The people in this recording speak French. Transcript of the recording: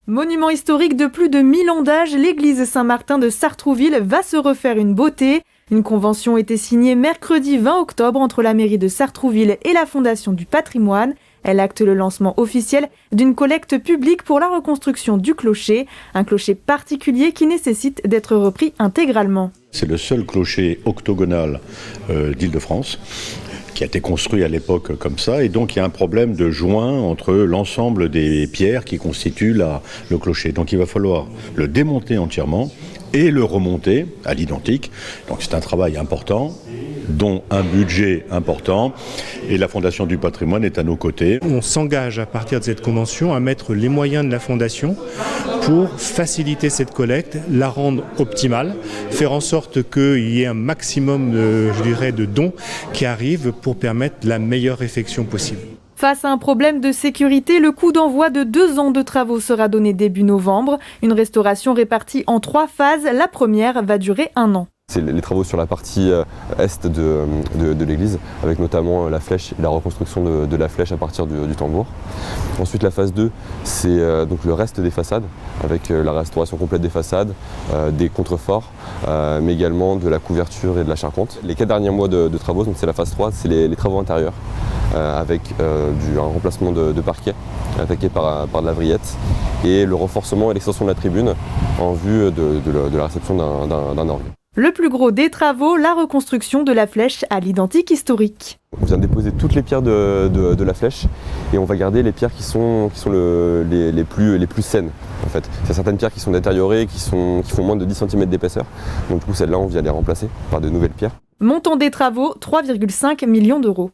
Monument historique de plus de 1000 ans d'âge, l'église Saint-Martin de Sartrouville va se refaire une beauté. Une convention était signée mercredi 20 octobre entre la mairie de Sartrouville et la Fondation du patrimoine. Elle acte le lancement officiel d'une collecte publique pour la reconstruction du clocher. Un clocher particulier qui nécessite d'être repris intégralement. C'est le seul clocher octogonal d'Île-de-France qui a été construit à l'époque comme ça, et donc il y a un problème de joint entre l'ensemble des pierres qui constituent le clocher. Donc il va falloir le démonter entièrement et le remonter à l'identique. Donc c'est un travail important, dont un budget important, et la Fondation du patrimoine est à nos côtés. On s'engage à partir de cette convention à mettre les moyens de la Fondation pour faciliter cette collecte, la rendre optimale, faire en sorte qu'il y ait un maximum de dons qui arrivent pour permettre la meilleure effection possible. Face à un problème de sécurité, le coup d'envoi de 2 ans de travaux sera donné début novembre. Une restauration répartie en 3 phases. La première va durer 1 an. C'est les travaux sur la partie est de l'église, avec notamment la flèche et la reconstruction de la flèche à partir du tambour. Ensuite, la phase 2, c'est donc le reste des façades, avec la restauration complète des façades, des contreforts, mais également de la couverture et de la charpente. Les 4 derniers mois de travaux, donc c'est la phase 3, c'est les travaux intérieurs, avec un remplacement de parquet attaqué par de la vrillette, et le renforcement et l'extension de la tribune en vue de la réception d'un orgue. Le plus gros des travaux, la reconstruction de la flèche à l'identique historique. On vient déposer toutes les pierres de la flèche, et on va garder les pierres qui sont les plus saines. En fait. Il y a certaines pierres qui sont détériorées, qui font moins de 10 cm d'épaisseur. Donc du coup, celles-là, on vient les remplacer par de nouvelles pierres. Montant des travaux, 3,5 millions d'euros.